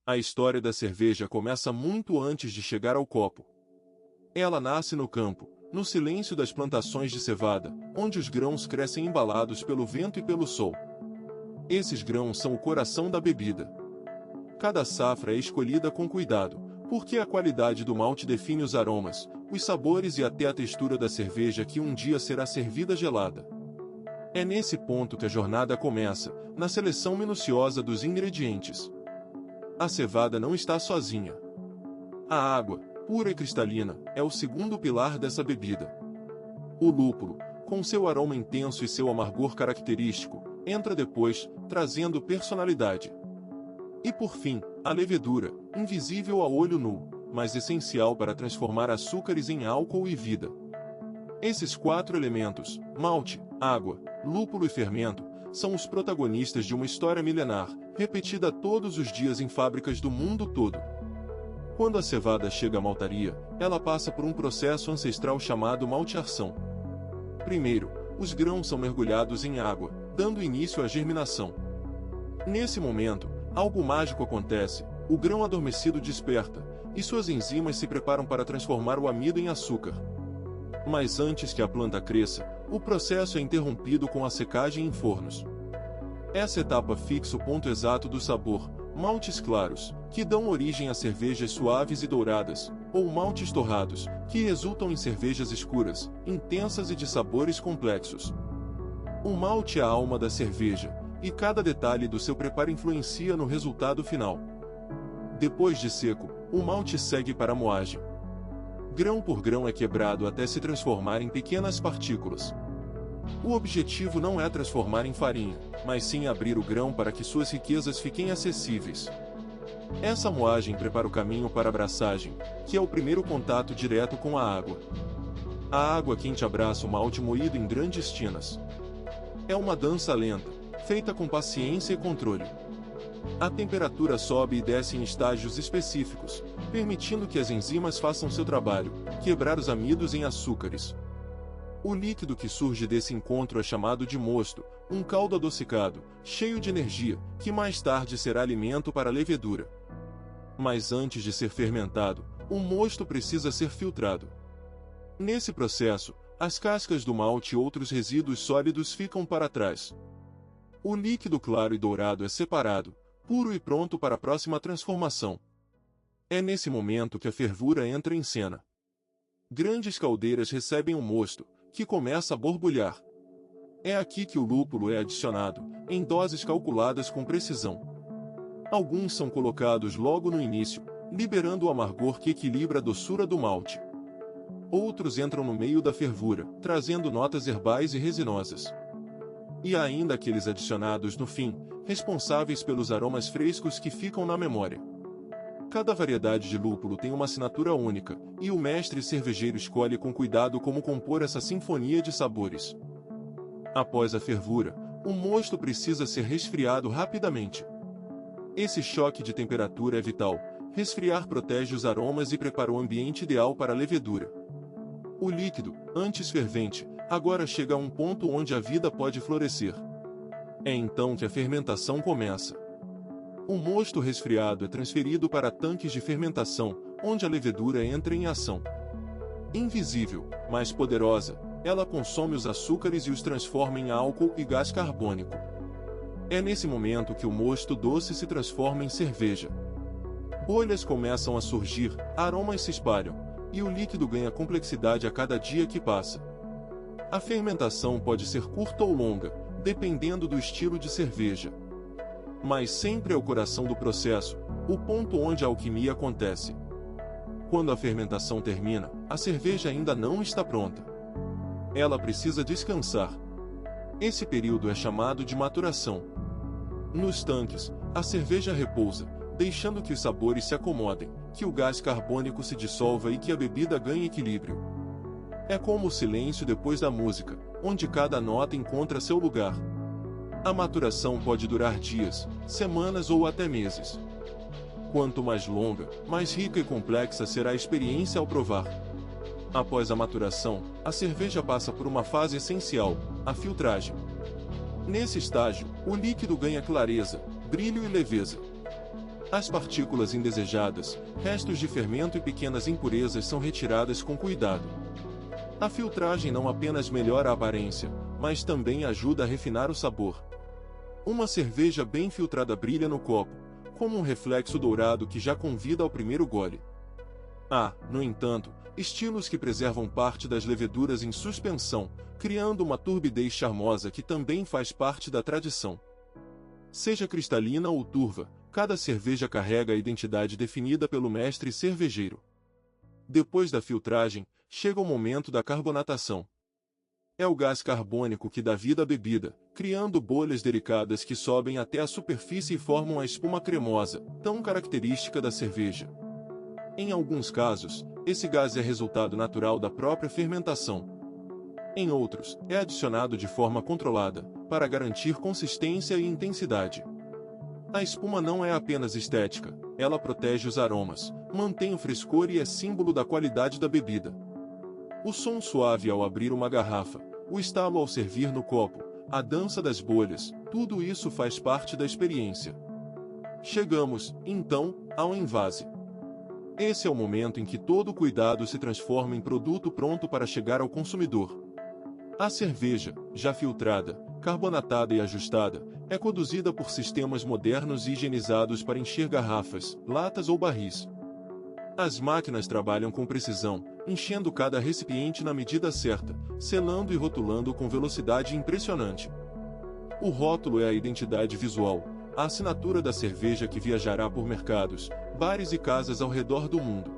A história da cerveja começa muito antes de chegar ao copo. Ela nasce no campo, no silêncio das plantações de cevada, onde os grãos crescem embalados pelo vento e pelo sol. Esses grãos são o coração da bebida. Cada safra é escolhida com cuidado, porque a qualidade do malte define os aromas, os sabores e até a textura da cerveja que um dia será servida gelada. É nesse ponto que a jornada começa, na seleção minuciosa dos ingredientes. A cevada não está sozinha. A água, pura e cristalina, é o segundo pilar dessa bebida. O lúpulo, com seu aroma intenso e seu amargor característico, entra depois, trazendo personalidade. E por fim, a levedura, invisível a olho nu, mas essencial para transformar açúcares em álcool e vida. Esses 4 elementos, malte, água, lúpulo e fermento, são os protagonistas de uma história milenar, repetida todos os dias em fábricas do mundo todo. Quando a cevada chega à maltaria, ela passa por um processo ancestral chamado malteação. Primeiro, os grãos são mergulhados em água, dando início à germinação. Nesse momento, algo mágico acontece, o grão adormecido desperta, e suas enzimas se preparam para transformar o amido em açúcar. Mas antes que a planta cresça, o processo é interrompido com a secagem em fornos. Essa etapa fixa o ponto exato do sabor, maltes claros, que dão origem a cervejas suaves e douradas, ou maltes torrados, que resultam em cervejas escuras, intensas e de sabores complexos. O malte é a alma da cerveja, e cada detalhe do seu preparo influencia no resultado final. Depois de seco, o malte segue para a moagem. Grão por grão é quebrado até se transformar em pequenas partículas. O objetivo não é transformar em farinha, mas sim abrir o grão para que suas riquezas fiquem acessíveis. Essa moagem prepara o caminho para a braçagem, que é o primeiro contato direto com a água. A água quente abraça o malte moído em grandes tinas. É uma dança lenta, feita com paciência e controle. A temperatura sobe e desce em estágios específicos, permitindo que as enzimas façam seu trabalho, quebrar os amidos em açúcares. O líquido que surge desse encontro é chamado de mosto, um caldo adocicado, cheio de energia, que mais tarde será alimento para a levedura. Mas antes de ser fermentado, o mosto precisa ser filtrado. Nesse processo, as cascas do malte e outros resíduos sólidos ficam para trás. O líquido claro e dourado é separado, puro e pronto para a próxima transformação. É nesse momento que a fervura entra em cena. Grandes caldeiras recebem o mosto, que começa a borbulhar. É aqui que o lúpulo é adicionado, em doses calculadas com precisão. Alguns são colocados logo no início, liberando o amargor que equilibra a doçura do malte. Outros entram no meio da fervura, trazendo notas herbais e resinosas. E há ainda aqueles adicionados no fim, responsáveis pelos aromas frescos que ficam na memória. Cada variedade de lúpulo tem uma assinatura única, e o mestre cervejeiro escolhe com cuidado como compor essa sinfonia de sabores. Após a fervura, o mosto precisa ser resfriado rapidamente. Esse choque de temperatura é vital, resfriar protege os aromas e prepara o ambiente ideal para a levedura. O líquido, antes fervente, agora chega a um ponto onde a vida pode florescer. É então que a fermentação começa. O mosto resfriado é transferido para tanques de fermentação, onde a levedura entra em ação. Invisível, mas poderosa, ela consome os açúcares e os transforma em álcool e gás carbônico. É nesse momento que o mosto doce se transforma em cerveja. Bolhas começam a surgir, aromas se espalham, e o líquido ganha complexidade a cada dia que passa. A fermentação pode ser curta ou longa, dependendo do estilo de cerveja. Mas sempre é o coração do processo, o ponto onde a alquimia acontece. Quando a fermentação termina, a cerveja ainda não está pronta. Ela precisa descansar. Esse período é chamado de maturação. Nos tanques, a cerveja repousa, deixando que os sabores se acomodem, que o gás carbônico se dissolva e que a bebida ganhe equilíbrio. É como o silêncio depois da música, onde cada nota encontra seu lugar. A maturação pode durar dias, semanas ou até meses. Quanto mais longa, mais rica e complexa será a experiência ao provar. Após a maturação, a cerveja passa por uma fase essencial, a filtragem. Nesse estágio, o líquido ganha clareza, brilho e leveza. As partículas indesejadas, restos de fermento e pequenas impurezas são retiradas com cuidado. A filtragem não apenas melhora a aparência, mas também ajuda a refinar o sabor. Uma cerveja bem filtrada brilha no copo, como um reflexo dourado que já convida ao primeiro gole. Há, no entanto, estilos que preservam parte das leveduras em suspensão, criando uma turbidez charmosa que também faz parte da tradição. Seja cristalina ou turva, cada cerveja carrega a identidade definida pelo mestre cervejeiro. Depois da filtragem, chega o momento da carbonatação. É o gás carbônico que dá vida à bebida, criando bolhas delicadas que sobem até a superfície e formam a espuma cremosa, tão característica da cerveja. Em alguns casos, esse gás é resultado natural da própria fermentação. Em outros, é adicionado de forma controlada, para garantir consistência e intensidade. A espuma não é apenas estética, ela protege os aromas, mantém o frescor e é símbolo da qualidade da bebida. O som suave ao abrir uma garrafa, o estalo ao servir no copo, a dança das bolhas, tudo isso faz parte da experiência. Chegamos, então, ao envase. Esse é o momento em que todo cuidado se transforma em produto pronto para chegar ao consumidor. A cerveja, já filtrada, carbonatada e ajustada, é conduzida por sistemas modernos e higienizados para encher garrafas, latas ou barris. As máquinas trabalham com precisão, enchendo cada recipiente na medida certa, selando e rotulando com velocidade impressionante. O rótulo é a identidade visual, a assinatura da cerveja que viajará por mercados, bares e casas ao redor do mundo.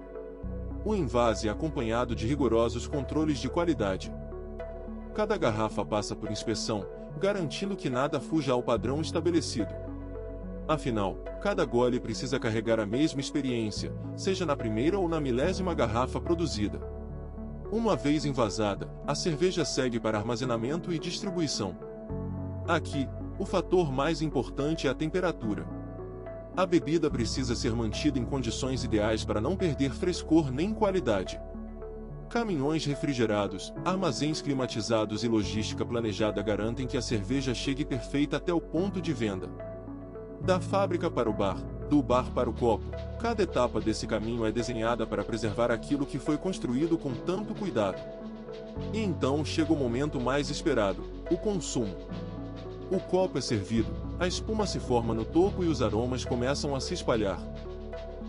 O envase é acompanhado de rigorosos controles de qualidade. Cada garrafa passa por inspeção, garantindo que nada fuja ao padrão estabelecido. Afinal, cada gole precisa carregar a mesma experiência, seja na primeira ou na milésima garrafa produzida. Uma vez envasada, a cerveja segue para armazenamento e distribuição. Aqui, o fator mais importante é a temperatura. A bebida precisa ser mantida em condições ideais para não perder frescor nem qualidade. Caminhões refrigerados, armazéns climatizados e logística planejada garantem que a cerveja chegue perfeita até o ponto de venda. Da fábrica para o bar, do bar para o copo, cada etapa desse caminho é desenhada para preservar aquilo que foi construído com tanto cuidado. E então chega o momento mais esperado, o consumo. O copo é servido, a espuma se forma no topo e os aromas começam a se espalhar.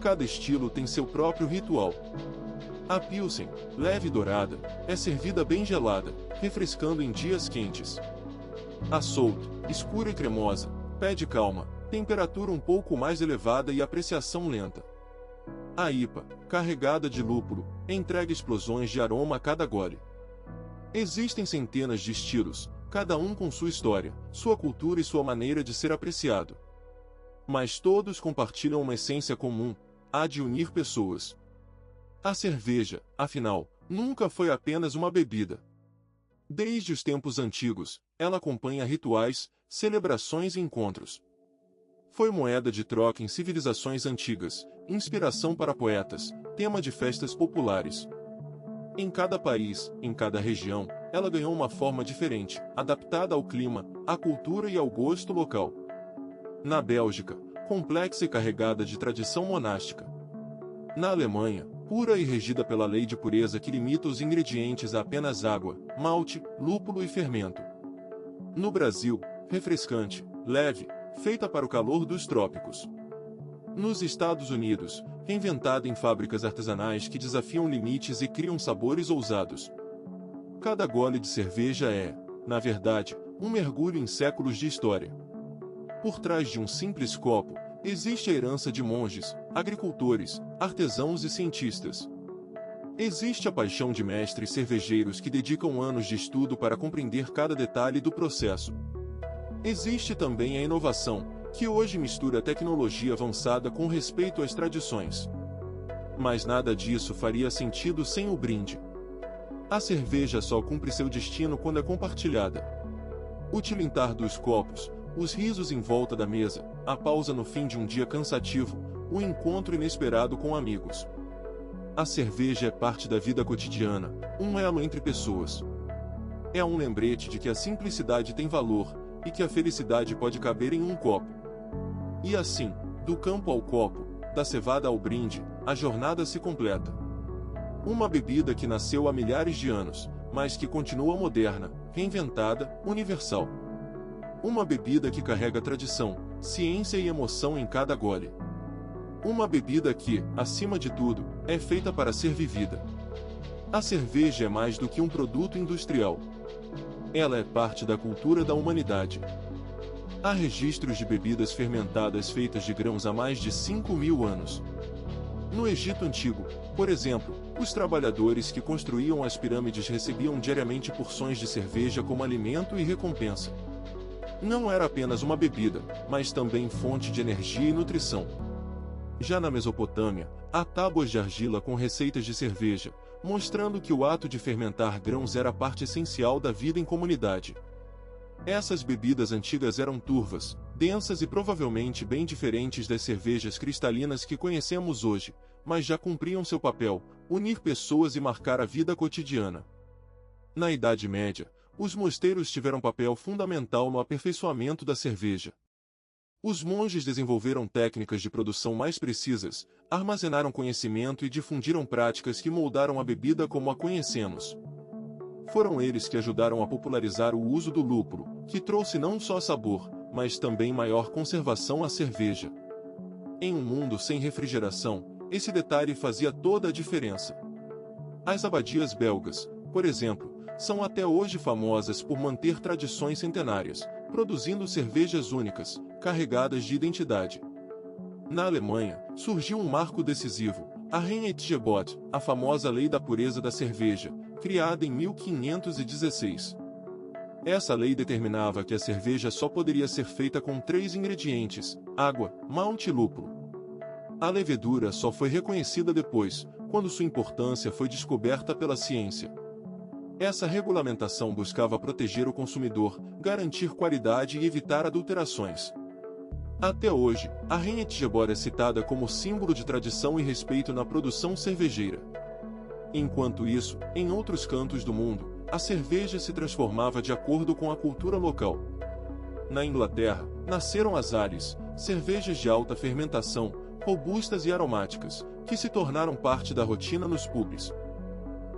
Cada estilo tem seu próprio ritual. A Pilsen, leve e dourada, é servida bem gelada, refrescando em dias quentes. A Stout, escura e cremosa, pede calma, temperatura um pouco mais elevada e apreciação lenta. A IPA, carregada de lúpulo, entrega explosões de aroma a cada gole. Existem centenas de estilos, cada um com sua história, sua cultura e sua maneira de ser apreciado. Mas todos compartilham uma essência comum, a de unir pessoas. A cerveja, afinal, nunca foi apenas uma bebida. Desde os tempos antigos, ela acompanha rituais, celebrações e encontros. Foi moeda de troca em civilizações antigas, inspiração para poetas, tema de festas populares. Em cada país, em cada região, ela ganhou uma forma diferente, adaptada ao clima, à cultura e ao gosto local. Na Bélgica, complexa e carregada de tradição monástica. Na Alemanha, pura e regida pela lei de pureza que limita os ingredientes a apenas água, malte, lúpulo e fermento. No Brasil, refrescante, leve, feita para o calor dos trópicos. Nos Estados Unidos, reinventada em fábricas artesanais que desafiam limites e criam sabores ousados. Cada gole de cerveja é, na verdade, um mergulho em séculos de história. Por trás de um simples copo, existe a herança de monges, agricultores, artesãos e cientistas. Existe a paixão de mestres cervejeiros que dedicam anos de estudo para compreender cada detalhe do processo. Existe também a inovação, que hoje mistura tecnologia avançada com respeito às tradições. Mas nada disso faria sentido sem o brinde. A cerveja só cumpre seu destino quando é compartilhada. O tilintar dos copos, os risos em volta da mesa, a pausa no fim de um dia cansativo, o encontro inesperado com amigos. A cerveja é parte da vida cotidiana, um elo entre pessoas. É um lembrete de que a simplicidade tem valor, e que a felicidade pode caber em um copo. E assim, Do campo ao copo, da cevada ao brinde, a jornada se completa. Uma bebida que nasceu há milhares de anos, mas que continua moderna, reinventada, universal. Uma bebida que carrega tradição, ciência e emoção em cada gole. Uma bebida que, acima de tudo, é feita para ser vivida. A cerveja é mais do que um produto industrial. Ela é parte da cultura da humanidade. Há registros de bebidas fermentadas feitas de grãos há mais de 5.000 anos. No Egito Antigo, por exemplo, os trabalhadores que construíam as pirâmides recebiam diariamente porções de cerveja como alimento e recompensa. Não era apenas uma bebida, mas também fonte de energia e nutrição. Já na Mesopotâmia, há tábuas de argila com receitas de cerveja, mostrando que o ato de fermentar grãos era parte essencial da vida em comunidade. Essas bebidas antigas eram turvas, densas e provavelmente bem diferentes das cervejas cristalinas que conhecemos hoje, mas já cumpriam seu papel, unir pessoas e marcar a vida cotidiana. Na Idade Média, os mosteiros tiveram papel fundamental no aperfeiçoamento da cerveja. Os monges desenvolveram técnicas de produção mais precisas, armazenaram conhecimento e difundiram práticas que moldaram a bebida como a conhecemos. Foram eles que ajudaram a popularizar o uso do lúpulo, que trouxe não só sabor, mas também maior conservação à cerveja. Em um mundo sem refrigeração, esse detalhe fazia toda a diferença. As abadias belgas, por exemplo, são até hoje famosas por manter tradições centenárias, produzindo cervejas únicas, carregadas de identidade. Na Alemanha, surgiu um marco decisivo, a Reinheitsgebot, a famosa Lei da Pureza da Cerveja, criada em 1516. Essa lei determinava que a cerveja só poderia ser feita com 3 ingredientes: água, malte e lúpulo. A levedura só foi reconhecida depois, quando sua importância foi descoberta pela ciência. Essa regulamentação buscava proteger o consumidor, garantir qualidade e evitar adulterações. Até hoje, a Reinheitsgebot é citada como símbolo de tradição e respeito na produção cervejeira. Enquanto isso, em outros cantos do mundo, a cerveja se transformava de acordo com a cultura local. Na Inglaterra, nasceram as ales, cervejas de alta fermentação, robustas e aromáticas, que se tornaram parte da rotina nos pubs.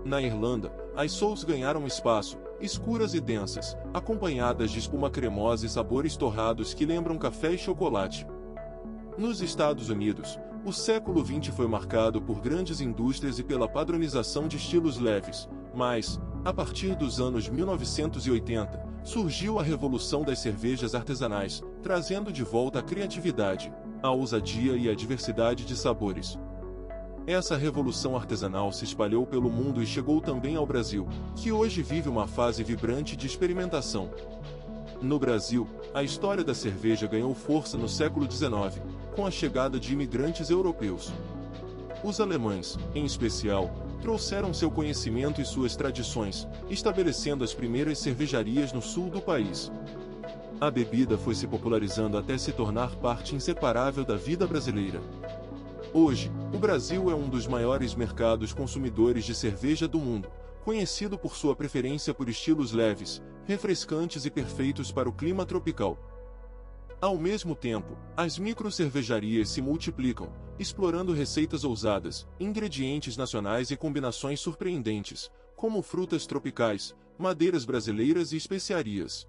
Na Irlanda, as souls ganharam espaço, escuras e densas, acompanhadas de espuma cremosa e sabores torrados que lembram café e chocolate. Nos Estados Unidos, o século XX foi marcado por grandes indústrias e pela padronização de estilos leves, mas, a partir dos anos 1980, surgiu a revolução das cervejas artesanais, trazendo de volta a criatividade, a ousadia e a diversidade de sabores. Essa revolução artesanal se espalhou pelo mundo e chegou também ao Brasil, que hoje vive uma fase vibrante de experimentação. No Brasil, a história da cerveja ganhou força no século XIX, com a chegada de imigrantes europeus. Os alemães, em especial, trouxeram seu conhecimento e suas tradições, estabelecendo as primeiras cervejarias no sul do país. A bebida foi se popularizando até se tornar parte inseparável da vida brasileira. Hoje, o Brasil é um dos maiores mercados consumidores de cerveja do mundo, conhecido por sua preferência por estilos leves, refrescantes e perfeitos para o clima tropical. Ao mesmo tempo, as microcervejarias se multiplicam, explorando receitas ousadas, ingredientes nacionais e combinações surpreendentes, como frutas tropicais, madeiras brasileiras e especiarias.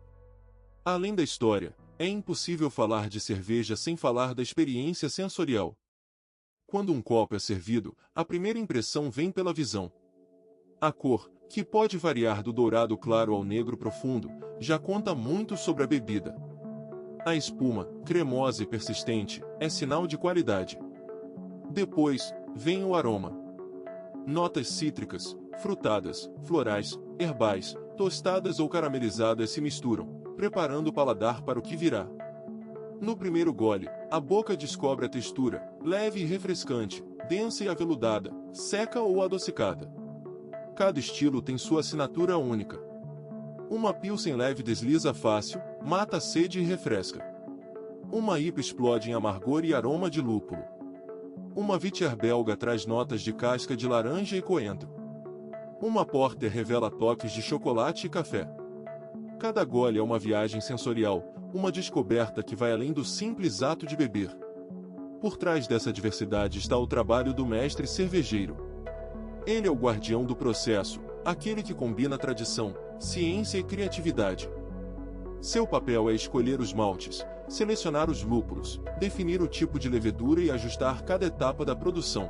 Além da história, é impossível falar de cerveja sem falar da experiência sensorial. Quando um copo é servido, a primeira impressão vem pela visão. A cor, que pode variar do dourado claro ao negro profundo, já conta muito sobre a bebida. A espuma, cremosa e persistente, é sinal de qualidade. Depois, vem o aroma. Notas cítricas, frutadas, florais, herbais, tostadas ou caramelizadas se misturam, preparando o paladar para o que virá. No primeiro gole, a boca descobre a textura, leve e refrescante, densa e aveludada, seca ou adocicada. Cada estilo tem sua assinatura única. Uma Pilsen leve desliza fácil, mata a sede e refresca. Uma IPA explode em amargor e aroma de lúpulo. Uma Witbier belga traz notas de casca de laranja e coentro. Uma Porter revela toques de chocolate e café. Cada gole é uma viagem sensorial, uma descoberta que vai além do simples ato de beber. Por trás dessa diversidade está o trabalho do mestre cervejeiro. Ele é o guardião do processo, aquele que combina tradição, ciência e criatividade. Seu papel é escolher os maltes, selecionar os lúpulos, definir o tipo de levedura e ajustar cada etapa da produção.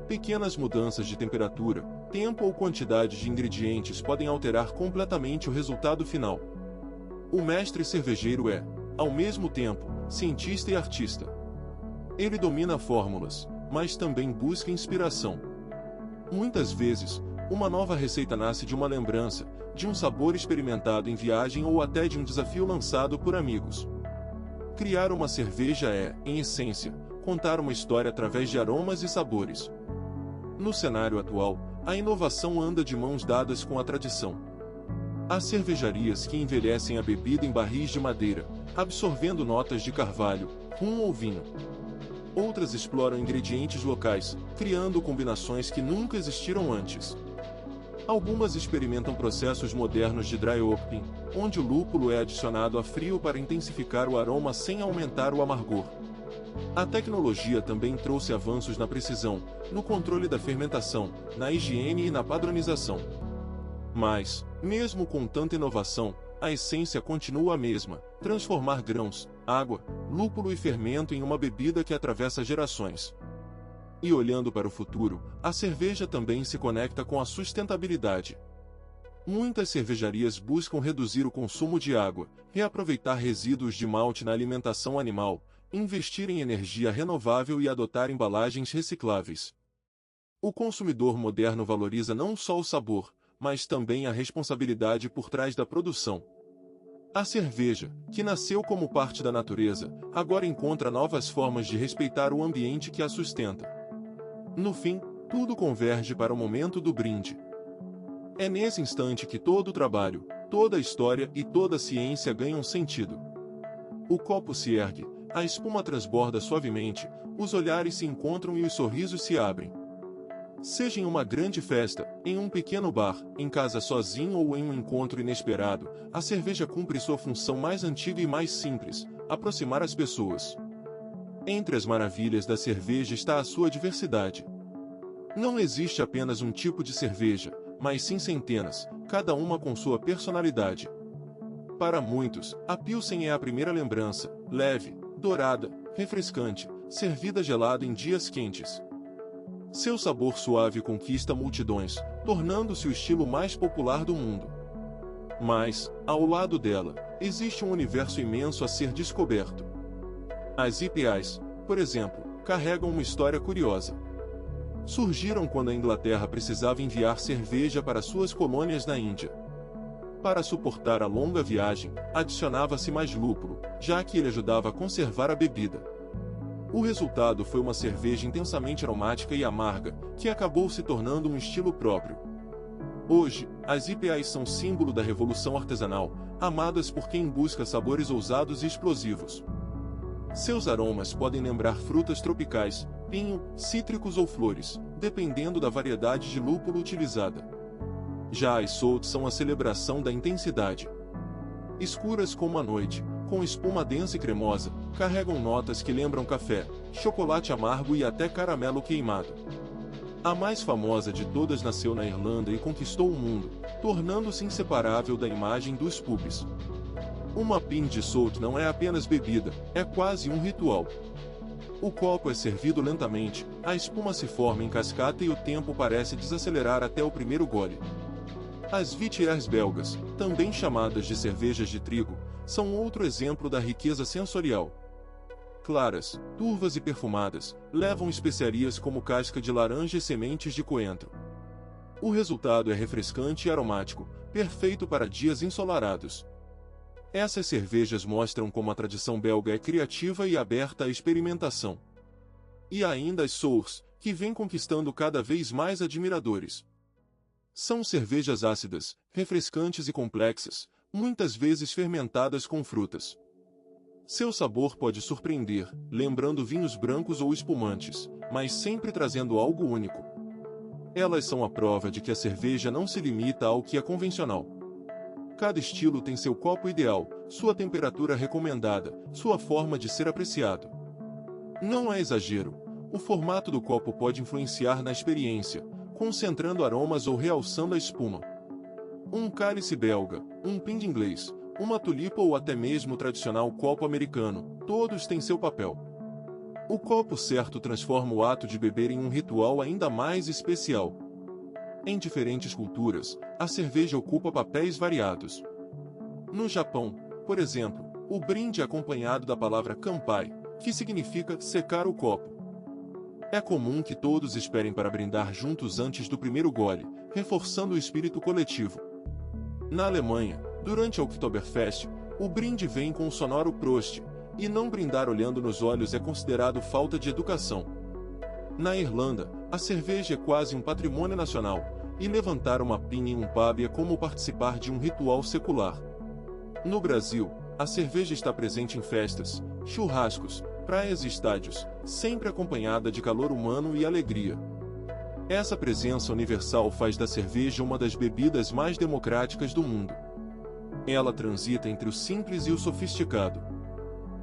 Pequenas mudanças de temperatura, tempo ou quantidade de ingredientes podem alterar completamente o resultado final. O mestre cervejeiro é, ao mesmo tempo, cientista e artista. Ele domina fórmulas, mas também busca inspiração. Muitas vezes, uma nova receita nasce de uma lembrança, de um sabor experimentado em viagem ou até de um desafio lançado por amigos. Criar uma cerveja é, em essência, contar uma história através de aromas e sabores. No cenário atual, a inovação anda de mãos dadas com a tradição. Há cervejarias que envelhecem a bebida em barris de madeira, absorvendo notas de carvalho, rum ou vinho. Outras exploram ingredientes locais, criando combinações que nunca existiram antes. Algumas experimentam processos modernos de dry hopping, onde o lúpulo é adicionado a frio para intensificar o aroma sem aumentar o amargor. A tecnologia também trouxe avanços na precisão, no controle da fermentação, na higiene e na padronização. Mas, mesmo com tanta inovação, a essência continua a mesma: transformar grãos, água, lúpulo e fermento em uma bebida que atravessa gerações. E olhando para o futuro, a cerveja também se conecta com a sustentabilidade. Muitas cervejarias buscam reduzir o consumo de água, reaproveitar resíduos de malte na alimentação animal, investir em energia renovável e adotar embalagens recicláveis. O consumidor moderno valoriza não só o sabor, mas também a responsabilidade por trás da produção. A cerveja, que nasceu como parte da natureza, agora encontra novas formas de respeitar o ambiente que a sustenta. No fim, tudo converge para o momento do brinde. É nesse instante que todo o trabalho, toda a história e toda a ciência ganham sentido. O copo se ergue, a espuma transborda suavemente, os olhares se encontram e os sorrisos se abrem. Seja em uma grande festa, em um pequeno bar, em casa sozinho ou em um encontro inesperado, a cerveja cumpre sua função mais antiga e mais simples: aproximar as pessoas. Entre as maravilhas da cerveja está a sua diversidade. Não existe apenas um tipo de cerveja, mas sim centenas, cada uma com sua personalidade. Para muitos, a Pilsen é a primeira lembrança, leve, dourada, refrescante, servida gelada em dias quentes. Seu sabor suave conquista multidões, tornando-se o estilo mais popular do mundo. Mas, ao lado dela, existe um universo imenso a ser descoberto. As IPAs, por exemplo, carregam uma história curiosa. Surgiram quando a Inglaterra precisava enviar cerveja para suas colônias na Índia. Para suportar a longa viagem, adicionava-se mais lúpulo, já que ele ajudava a conservar a bebida. O resultado foi uma cerveja intensamente aromática e amarga, que acabou se tornando um estilo próprio. Hoje, as IPAs são símbolo da revolução artesanal, amadas por quem busca sabores ousados e explosivos. Seus aromas podem lembrar frutas tropicais, pinho, cítricos ou flores, dependendo da variedade de lúpulo utilizada. Já as Stout são a celebração da intensidade. Escuras como a noite, com espuma densa e cremosa, carregam notas que lembram café, chocolate amargo e até caramelo queimado. A mais famosa de todas nasceu na Irlanda e conquistou o mundo, tornando-se inseparável da imagem dos pubs. Uma pint de Stout não é apenas bebida, é quase um ritual. O copo é servido lentamente, a espuma se forma em cascata e o tempo parece desacelerar até o primeiro gole. As Viters belgas, também chamadas de cervejas de trigo, são outro exemplo da riqueza sensorial. Claras, turvas e perfumadas, levam especiarias como casca de laranja e sementes de coentro. O resultado é refrescante e aromático, perfeito para dias ensolarados. Essas cervejas mostram como a tradição belga é criativa e aberta à experimentação. E ainda as sours, que vêm conquistando cada vez mais admiradores. São cervejas ácidas, refrescantes e complexas, muitas vezes fermentadas com frutas. Seu sabor pode surpreender, lembrando vinhos brancos ou espumantes, mas sempre trazendo algo único. Elas são a prova de que a cerveja não se limita ao que é convencional. Cada estilo tem seu copo ideal, sua temperatura recomendada, sua forma de ser apreciado. Não é exagero. O formato do copo pode influenciar na experiência, concentrando aromas ou realçando a espuma. Um cálice belga, um pint inglês, uma tulipa ou até mesmo o tradicional copo americano, todos têm seu papel. O copo certo transforma o ato de beber em um ritual ainda mais especial. Em diferentes culturas, a cerveja ocupa papéis variados. No Japão, por exemplo, o brinde é acompanhado da palavra kanpai, que significa secar o copo. É comum que todos esperem para brindar juntos antes do primeiro gole, reforçando o espírito coletivo. Na Alemanha, durante a Oktoberfest, o brinde vem com o sonoro Prost, e não brindar olhando nos olhos é considerado falta de educação. Na Irlanda, a cerveja é quase um patrimônio nacional, e levantar uma pinha em um pub é como participar de um ritual secular. No Brasil, a cerveja está presente em festas, churrascos, praias e estádios, sempre acompanhada de calor humano e alegria. Essa presença universal faz da cerveja uma das bebidas mais democráticas do mundo. Ela transita entre o simples e o sofisticado.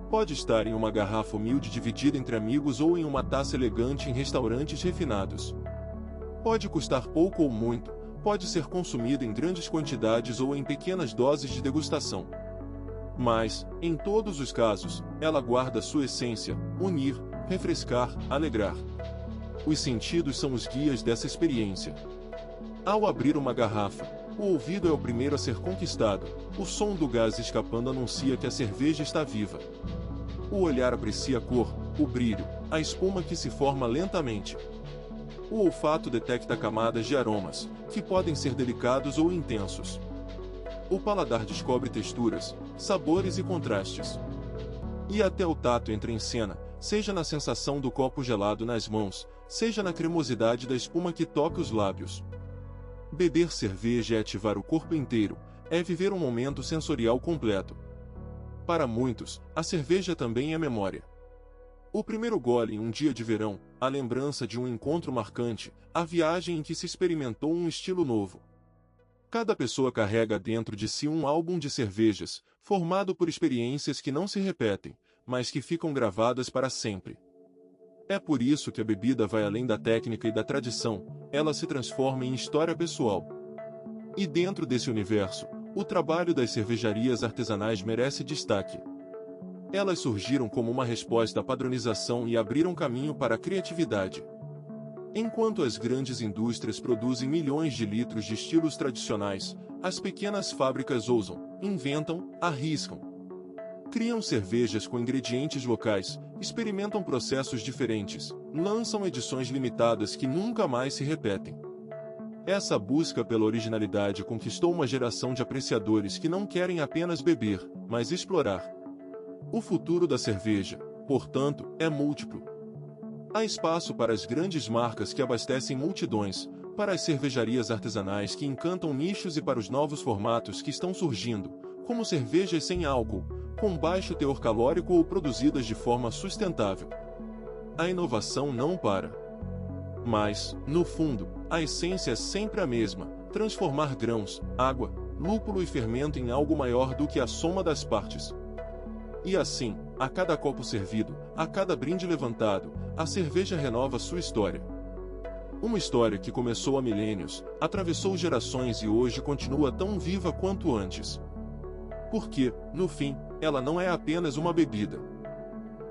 Pode estar em uma garrafa humilde dividida entre amigos ou em uma taça elegante em restaurantes refinados. Pode custar pouco ou muito, pode ser consumida em grandes quantidades ou em pequenas doses de degustação. Mas, em todos os casos, ela guarda sua essência: unir, refrescar, alegrar. Os sentidos são os guias dessa experiência. Ao abrir uma garrafa, o ouvido é o primeiro a ser conquistado, o som do gás escapando anuncia que a cerveja está viva. O olhar aprecia a cor, o brilho, a espuma que se forma lentamente. O olfato detecta camadas de aromas, que podem ser delicados ou intensos. O paladar descobre texturas, sabores e contrastes. E até o tato entra em cena, seja na sensação do copo gelado nas mãos, seja na cremosidade da espuma que toca os lábios. Beber cerveja é ativar o corpo inteiro, é viver um momento sensorial completo. Para muitos, a cerveja também é memória. O primeiro gole em um dia de verão, a lembrança de um encontro marcante, a viagem em que se experimentou um estilo novo. Cada pessoa carrega dentro de si um álbum de cervejas, formado por experiências que não se repetem, mas que ficam gravadas para sempre. É por isso que a bebida vai além da técnica e da tradição, ela se transforma em história pessoal. E dentro desse universo, o trabalho das cervejarias artesanais merece destaque. Elas surgiram como uma resposta à padronização e abriram caminho para a criatividade. Enquanto as grandes indústrias produzem milhões de litros de estilos tradicionais, as pequenas fábricas ousam, inventam, arriscam. Criam cervejas com ingredientes locais, experimentam processos diferentes, lançam edições limitadas que nunca mais se repetem. Essa busca pela originalidade conquistou uma geração de apreciadores que não querem apenas beber, mas explorar. O futuro da cerveja, portanto, é múltiplo. Há espaço para as grandes marcas que abastecem multidões, para as cervejarias artesanais que encantam nichos e para os novos formatos que estão surgindo, como cervejas sem álcool, com baixo teor calórico ou produzidas de forma sustentável. A inovação não para. Mas, no fundo, a essência é sempre a mesma: transformar grãos, água, lúpulo e fermento em algo maior do que a soma das partes. E assim, a cada copo servido, a cada brinde levantado, a cerveja renova sua história. Uma história que começou há milênios, atravessou gerações e hoje continua tão viva quanto antes. Porque, no fim, ela não é apenas uma bebida.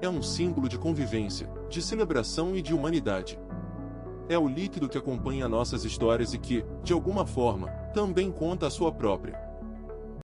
É um símbolo de convivência, de celebração e de humanidade. É o líquido que acompanha nossas histórias e que, de alguma forma, também conta a sua própria.